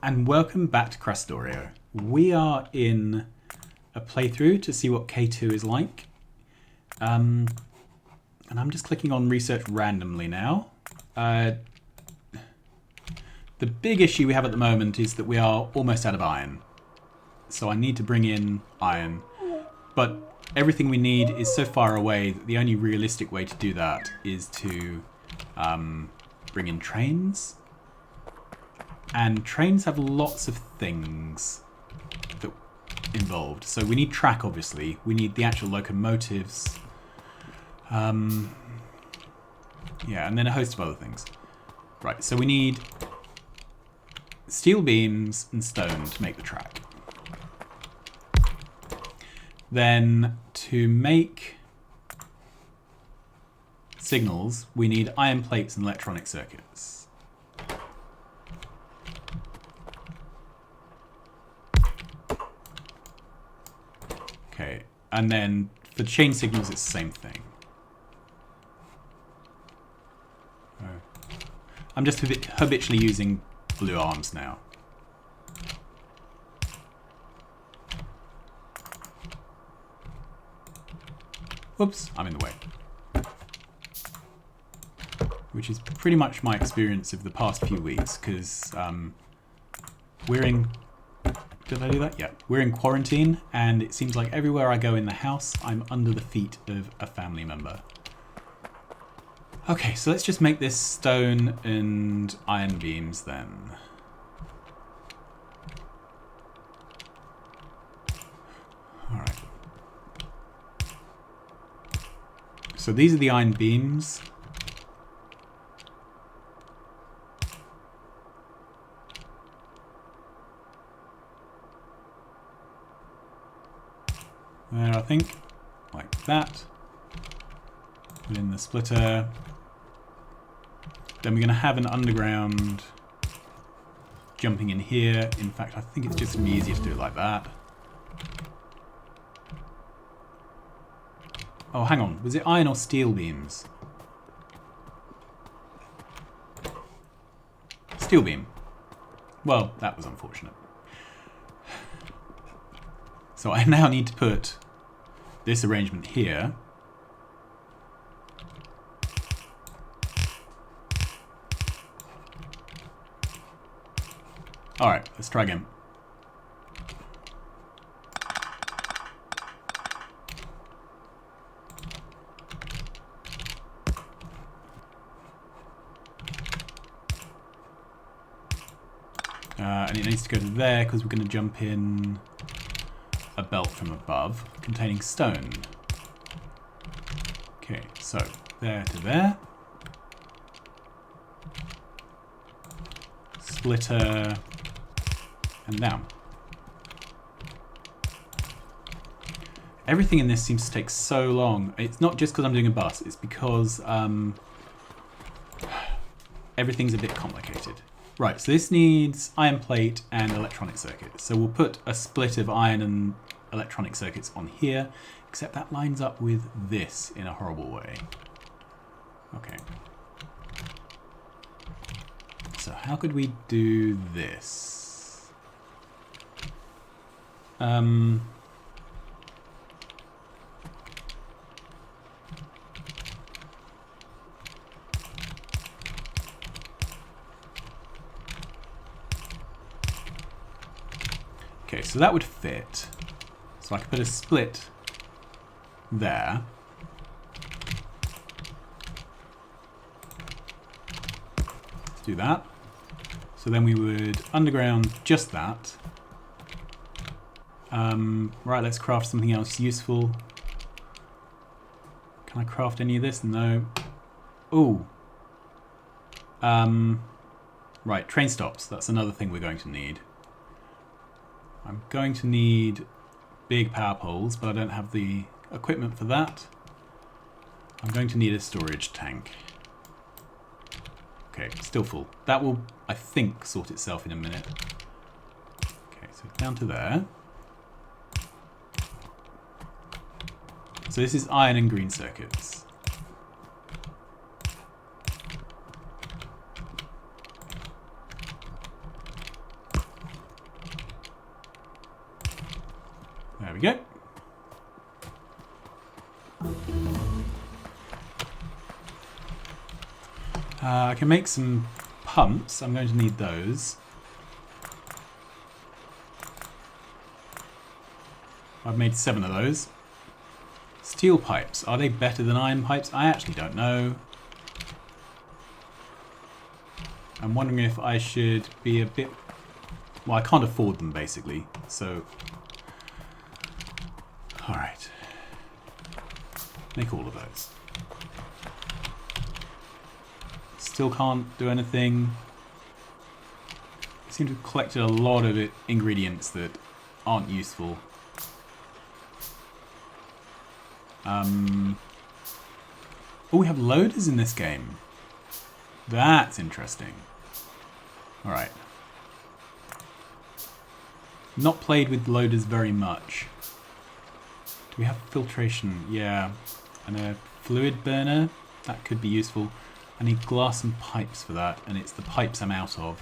and welcome back to Factorio. We are in a playthrough to see what K2 is like. And I'm just clicking on research randomly now. The big issue we have at the moment is that we are almost out of iron. So I need to bring in iron. But everything we need is so far away that the only realistic way to do that is to bring in trains. And trains have lots of things that involved. So we need track, obviously. We need the actual locomotives. Yeah, and then a host of other things. Right, so we need steel beams and stone to make the track. Then to make signals, we need iron plates and electronic circuits. Okay, and then for chain signals, it's the same thing. I'm just habitually using blue arms now. Whoops, I'm in the way. Which is pretty much my experience of the past few weeks, because we're in... Did I do that? Yeah. We're in quarantine, and it seems like everywhere I go in the house, I'm under the feet of a family member. Okay, so let's just make this stone and iron beams then. Alright. So these are the iron beams. There, I think, like that. Put in the splitter. Then we're going to have an underground jumping in here. In fact, I think it's just going to be easier to do it like that. Oh, hang on. Was it iron or steel beams? Steel beam. Well, that was unfortunate. So I now need to put this arrangement here. Alright, let's try again. And it needs to go to there because we're going to jump in a belt from above containing stone. Okay, so there to there. Splitter and down. Everything in this seems to take so long. It's not just because I'm doing a bus, it's because everything's a bit complicated. Right, so this needs iron plate and electronic circuits. So we'll put a split of iron and electronic circuits on here, except that lines up with this in a horrible way. Okay. So how could we do this? Okay, so that would fit. So I could put a split there. Let's do that. So then we would underground just that. Right, let's craft something else useful. Can I craft any of this? No. Ooh. Right, train stops. That's another thing we're going to need. I'm going to need big power poles, but I don't have the equipment for that. I'm going to need a storage tank. Okay, still full. That will, I think, sort itself in a minute. Okay, so down to there. So this is iron and green circuits. There we go. I can make some pumps. I'm going to need those. I've made 7 of those. Steel pipes. Are they better than iron pipes? I actually don't know. I'm wondering if I should be a bit... Well, I can't afford them, basically. So... Alright. Make all of those. Still can't do anything. I seem to have collected a lot of ingredients that aren't useful. Oh, we have loaders in this game. That's interesting. Alright. Not played with loaders very much. Do we have filtration? Yeah. And a fluid burner? That could be useful. I need glass and pipes for that, and it's the pipes I'm out of.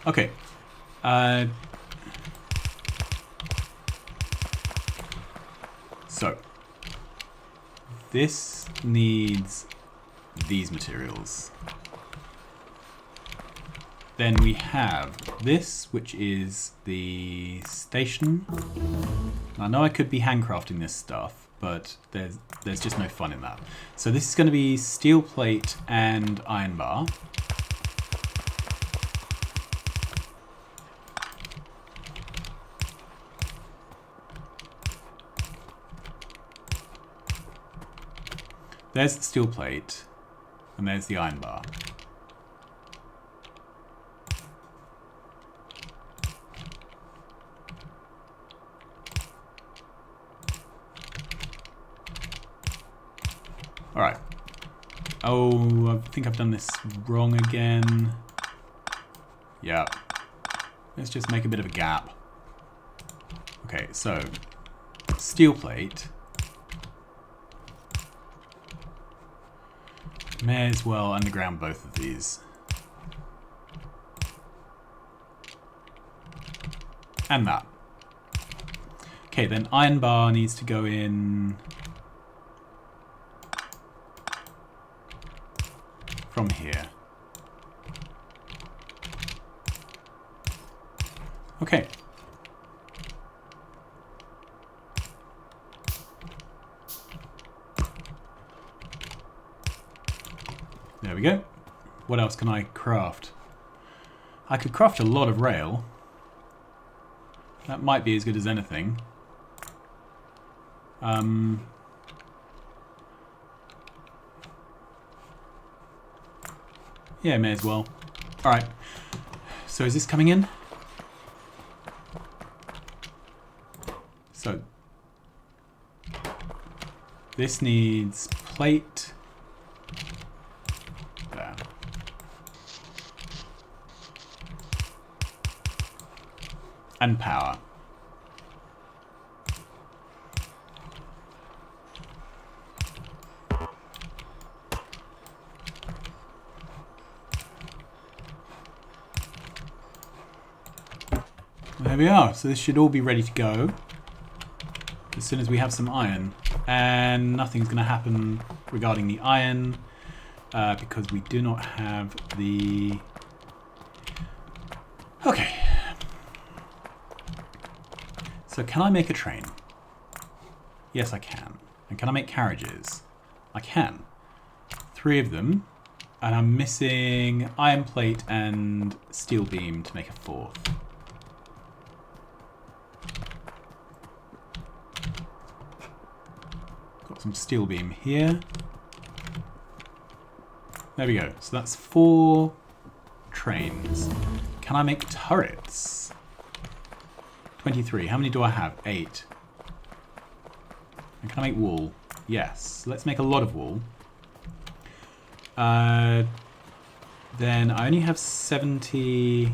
Okay. So. This needs these materials. Then we have this, which is the station. I know I could be handcrafting this stuff, but there's just no fun in that. So this is going to be steel plate and iron bar. There's the steel plate, and there's the iron bar. Alright. Oh, I think I've done this wrong again. Yeah. Let's just make a bit of a gap. Okay, so steel plate. May as well underground both of these. And that. Okay, then iron bar needs to go in from here. Okay. There we go. What else can I craft? I could craft a lot of rail. That might be as good as anything. Yeah, may as well. Alright. So is this coming in? So this needs plate. There. And power. There we are. So this should all be ready to go as soon as we have some iron. And nothing's going to happen regarding the iron because we do not have the... Okay. So can I make a train? Yes, I can. And can I make carriages? I can. 3 of them. And I'm missing iron plate and steel beam to make a 4th. Got some steel beam here. There we go. So that's 4 trains. Can I make turrets? 23. How many do I have? 8. And can I make wool? Yes. Let's make a lot of wool. Then I only have 70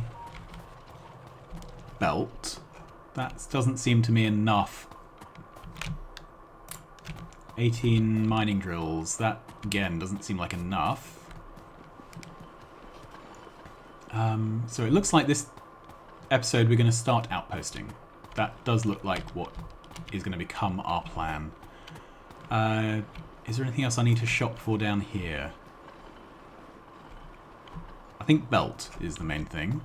belt. That doesn't seem to me enough. 18 mining drills. That, again, doesn't seem like enough. So it looks like this episode we're going to start outposting. that does look like what is going to become our plan. Is there anything else I need to shop for down here? I think belt is the main thing.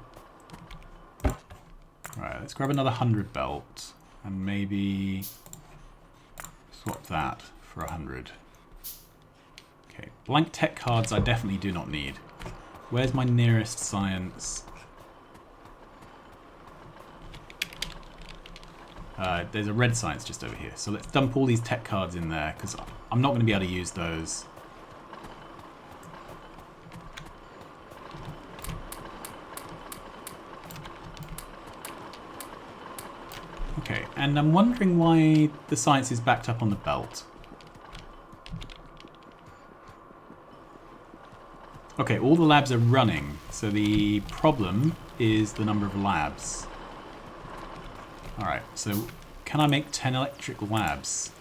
Alright, let's grab another 100 belt and maybe swap that for 100. Okay, blank tech cards I definitely do not need. Where's my nearest science? There's a red science just over here. So let's dump all these tech cards in there because I'm not going to be able to use those. Okay, and I'm wondering why the science is backed up on the belt. Okay, all the labs are running, so the problem is the number of labs. Alright, so can I make 10 electric labs?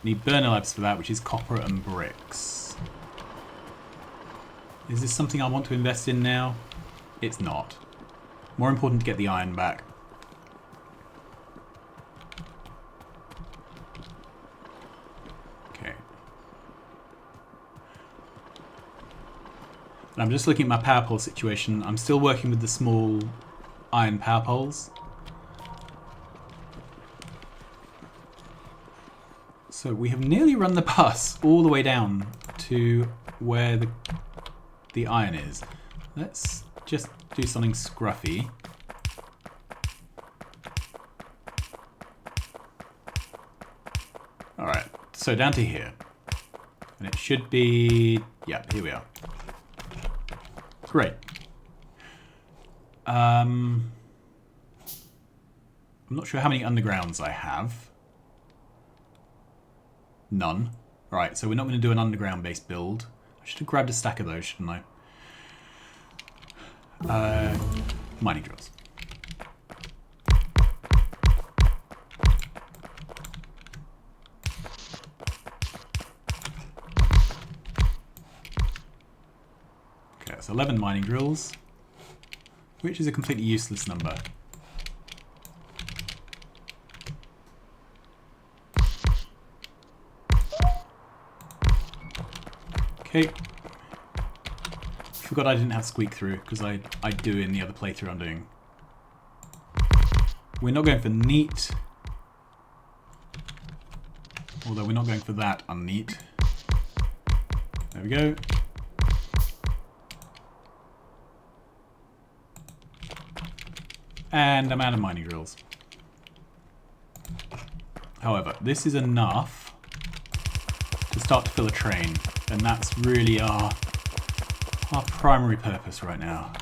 Need burner labs for that, which is copper and bricks. Is this something I want to invest in now? It's not. More important to get the iron back. Okay. And I'm just looking at my power pole situation. I'm still working with the small iron power poles. So we have nearly run the bus all the way down to where the iron is. Let's just do something scruffy. Alright, so down to here. And it should be... yeah, here we are. Great. I'm not sure how many undergrounds I have. None. Alright, so we're not going to do an underground based build. I should have grabbed a stack of those, shouldn't I? Mining drills. Okay, that's 11 mining drills, which is a completely useless number. Okay. Forgot I didn't have squeak through, because I do in the other playthrough I'm doing. We're not going for neat. Although we're not going for that unneat. There we go. And I'm out of mining drills. However, this is enough to start to fill a train. And that's really our primary purpose right now.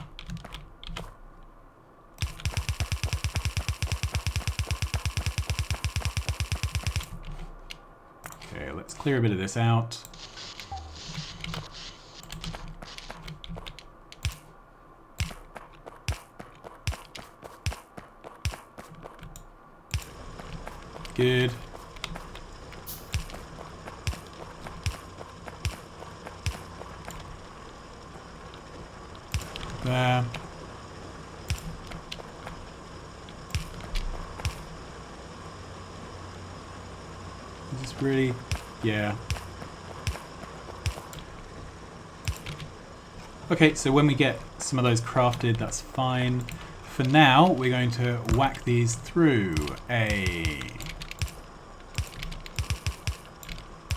Okay, let's clear a bit of this out. Good. There. Is this really? Yeah. Okay, so when we get some of those crafted, that's fine. For now, we're going to whack these through a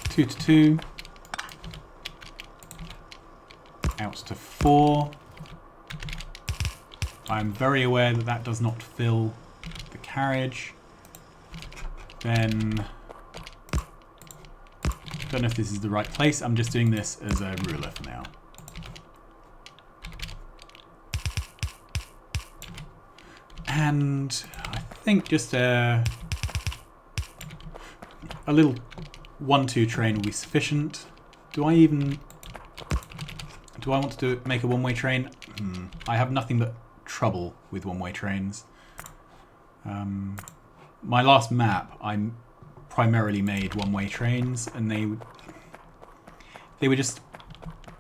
2 to 2, out to 4. I'm very aware that that does not fill the carriage. Then, don't know if this is the right place. I'm just doing this as a ruler for now. And I think just a little 1-2 train will be sufficient. Do I want to make a one-way train? I have nothing but trouble with one-way trains. My last map, I primarily made one-way trains, and they were just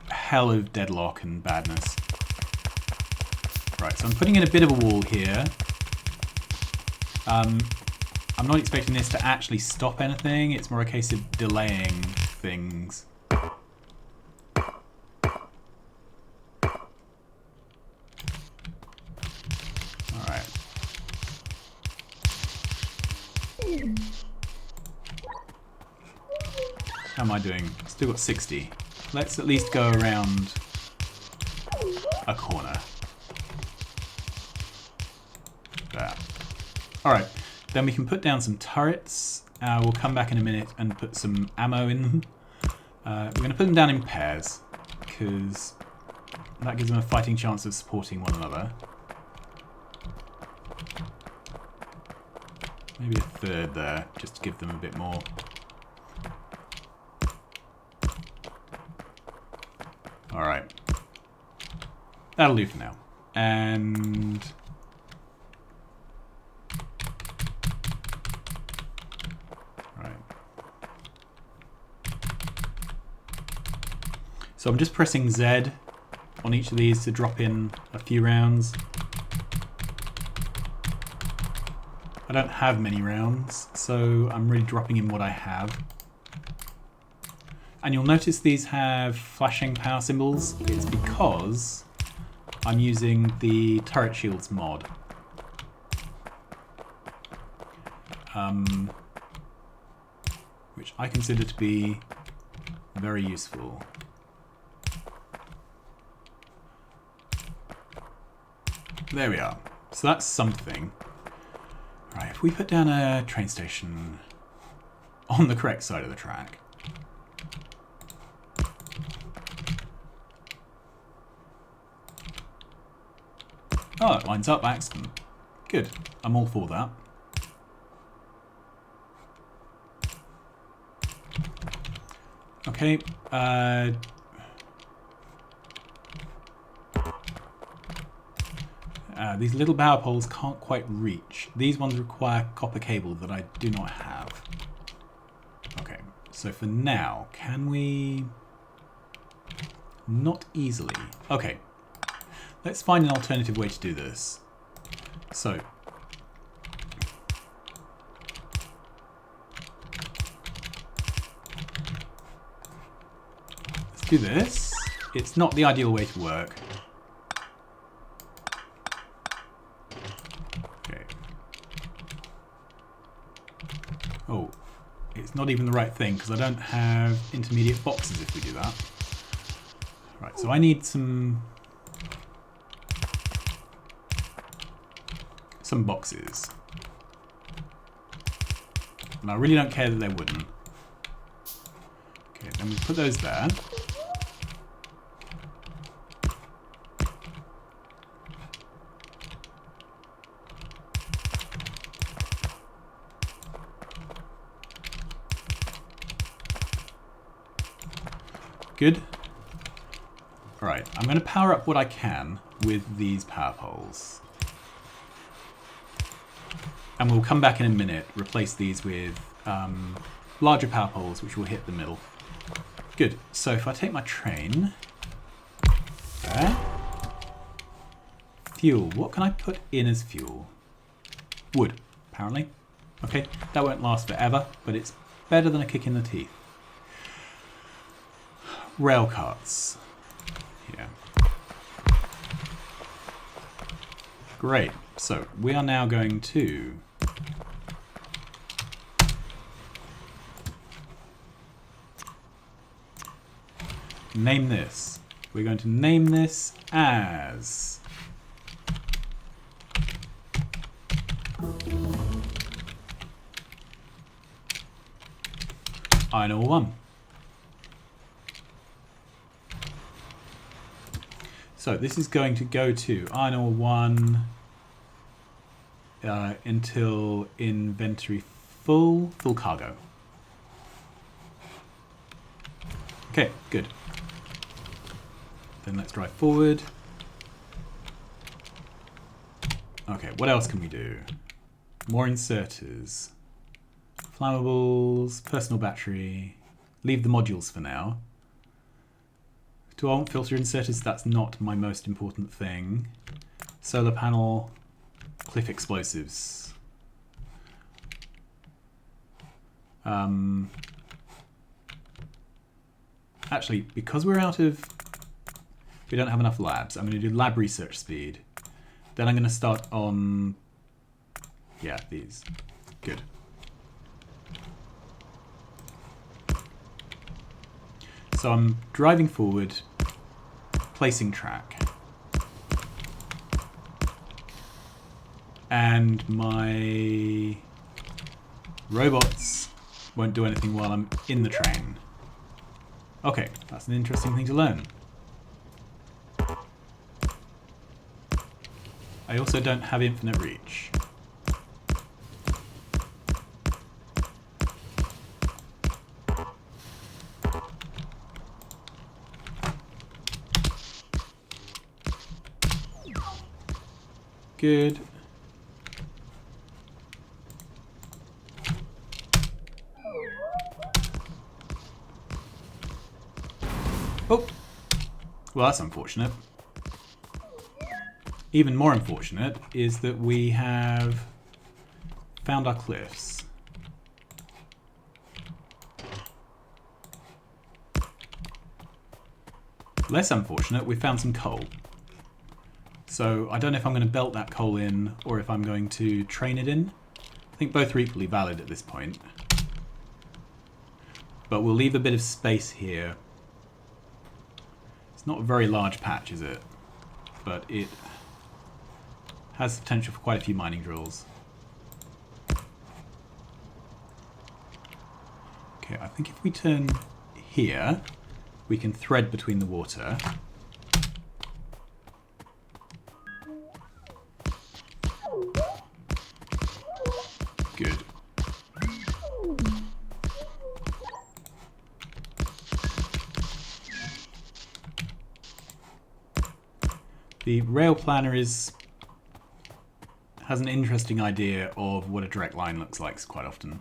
hell of deadlock and badness. Right, so I'm putting in a bit of a wall here. I'm not expecting this to actually stop anything. It's more a case of delaying things. Alright. How am I doing? Still got 60. Let's at least go around a corner. There. Alright, then we can put down some turrets. We'll come back in a minute and put some ammo in them. We're going to put them down in pairs, because that gives them a fighting chance of supporting one another. Maybe a third there, just to give them a bit more. Alright. That'll do for now. And... right. So I'm just pressing Z on each of these to drop in a few rounds. I don't have many rounds, so I'm really dropping in what I have. And you'll notice these have flashing power symbols. It's because I'm using the turret shields mod. Which I consider to be very useful. There we are. So that's something. Right, if we put down a train station on the correct side of the track. Oh, it lines up, excellent. Good, I'm all for that. Okay, these little power poles can't quite reach. These ones require copper cable that I do not have. Okay, so for now, can we... not easily. Okay, let's find an alternative way to do this. So, let's do this. It's not the ideal way to work. Okay. Oh, it's not even the right thing because I don't have intermediate boxes if we do that. Right, so I need some boxes. And I really don't care that they're wooden. Okay, then we put those there. Good. Alright, I'm going to power up what I can with these power poles. And we'll come back in a minute, replace these with larger power poles, which will hit the middle. Good. So if I take my train... there. Fuel. What can I put in as fuel? Wood, apparently. Okay, that won't last forever, but it's better than a kick in the teeth. Rail carts. Here. Great. So we are now going to name this. We're going to name this as Iron Ore 1. So this is going to go to Iron Ore 1 until inventory full cargo. Okay, good. Then let's drive forward. Okay, what else can we do? More inserters. Flammables, personal battery. Leave the modules for now. Do I want filter inserters? That's not my most important thing. solar panel, cliff explosives. Actually, because we don't have enough labs, I'm going to do lab research speed. Then I'm going to start on, yeah, these. Good. So I'm driving forward, placing track. And my robots won't do anything while I'm in the train. Okay, that's an interesting thing to learn. I also don't have infinite reach. Good. Oh! Well, that's unfortunate. Even more unfortunate is that we have found our cliffs. Less unfortunate, we found some coal. So I don't know if I'm going to belt that coal in or if I'm going to train it in. I think both are equally valid at this point. But we'll leave a bit of space here. It's not a very large patch, is it? But it has potential for quite a few mining drills. Okay, I think if we turn here, we can thread between the water. Good. The rail planner has an interesting idea of what a direct line looks like quite often.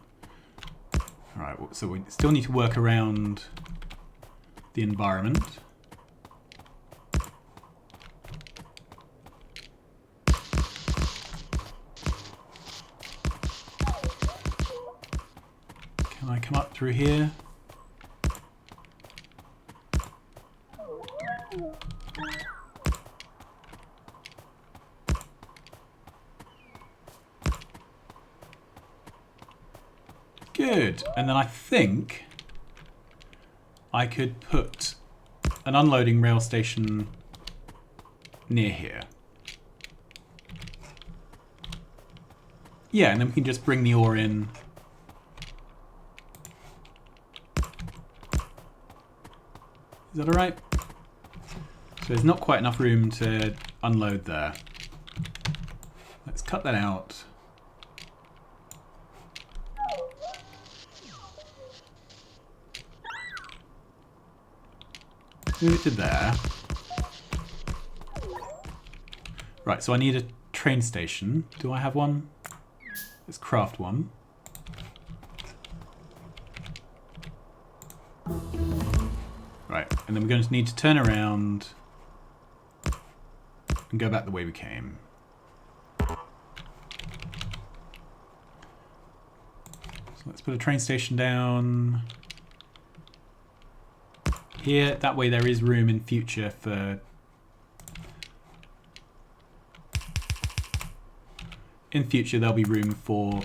Alright, so we still need to work around the environment. Can I come up through here? Good. And then I think I could put an unloading rail station near here. Yeah, and then we can just bring the ore in. Is that alright? So there's not quite enough room to unload there. Let's cut that out. Move it to there. Right, so I need a train station. Do I have one? Let's craft one. Right, and then we're going to need to turn around and go back the way we came. So let's put a train station down here. That way there is room in future for... In future there'll be room for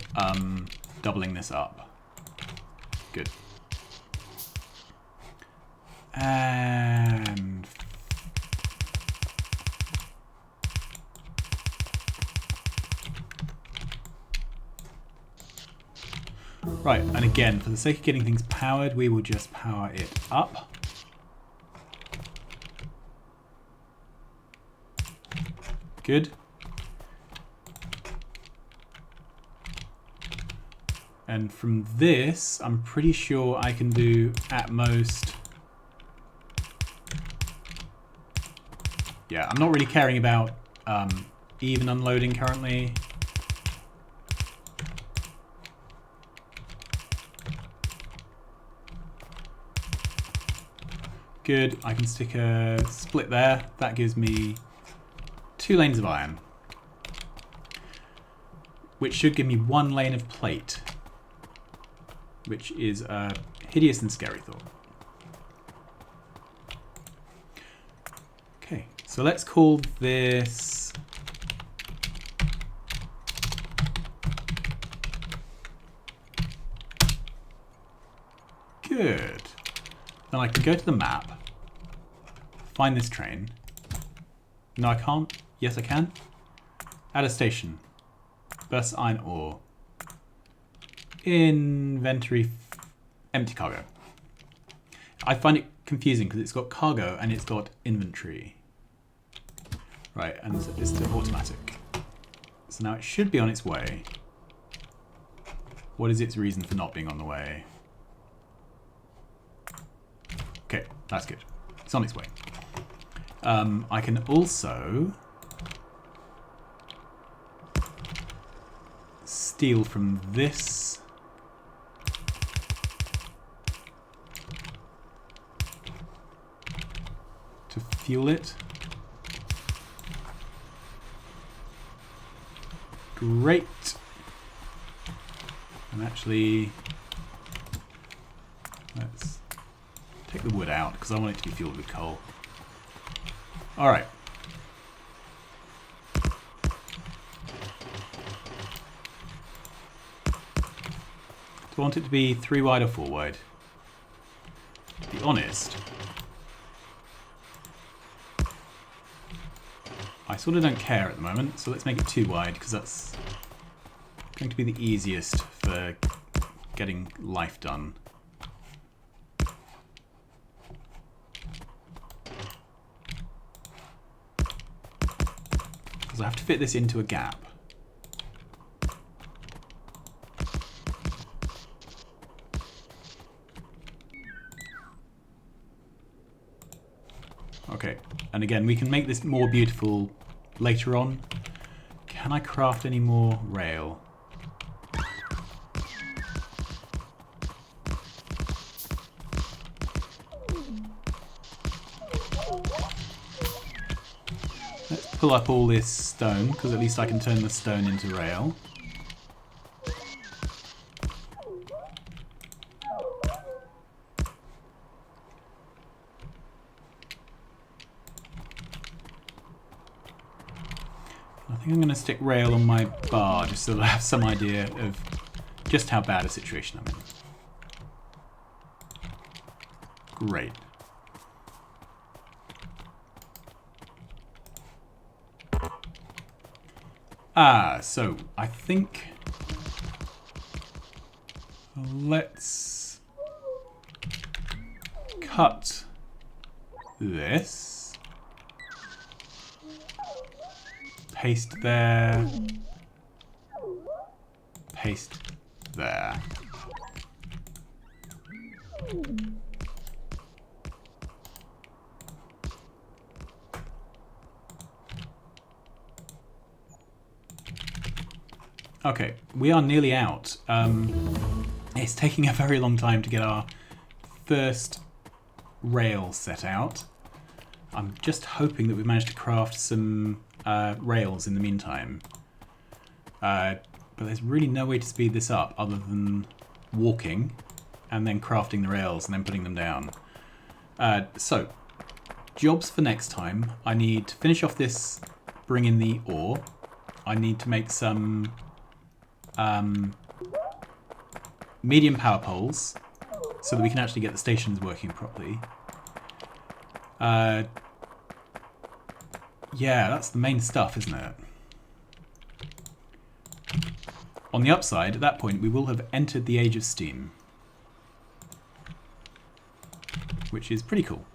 doubling this up. Good. And... Right, and again, for the sake of getting things powered, we will just power it up. Good. And from this, I'm pretty sure I can do at most... Yeah, I'm not really caring about even unloading currently. Good, I can stick a split there. That gives me 2 lanes of iron. which should give me 1 lane of plate, which is a hideous and scary thought. Okay, so let's call this good. Then I can go to the map, find this train. No, I can't. Yes, I can. Add a station. Burst iron ore. Inventory. Empty cargo. I find it confusing because it's got cargo and it's got inventory. Right, and it's the automatic. So now it should be on its way. What is its reason for not being on the way? Okay, that's good. It's on its way. I can also steal from this. To fuel it. Great. And actually, let's take the wood out because I want it to be fueled with coal. Alright. Do I want it to be 3 wide or 4 wide? To be honest, I sort of don't care at the moment, so let's make it 2 wide because that's going to be the easiest for getting life done. Because I have to fit this into a gap. Okay, and again, we can make this more beautiful later on. Can I craft any more rail? Let's pull up all this stone, because at least I can turn the stone into rail. I think I'm going to stick rail on my bar just so that I have some idea of just how bad a situation I'm in. Great. So I think let's cut this. Paste there. Paste there. Okay, we are nearly out. It's taking a very long time to get our first rail set out. I'm just hoping that we've managed to craft some rails in the meantime. But there's really no way to speed this up other than walking and then crafting the rails and then putting them down. So, jobs for next time. I need to finish off this, bring in the ore. I need to make some medium power poles so that we can actually get the stations working properly. Yeah, that's the main stuff, isn't it? On the upside, at that point, we will have entered the Age of Steam, which is pretty cool.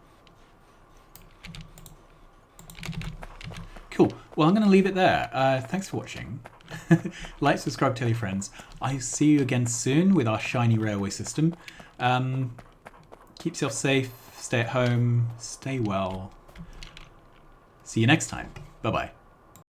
Cool. Well, I'm going to leave it there. Thanks for watching. Like, subscribe, tell your friends. I'll see you again soon with our shiny railway system. Keep yourself safe, stay at home, stay well. See you next time. Bye-bye.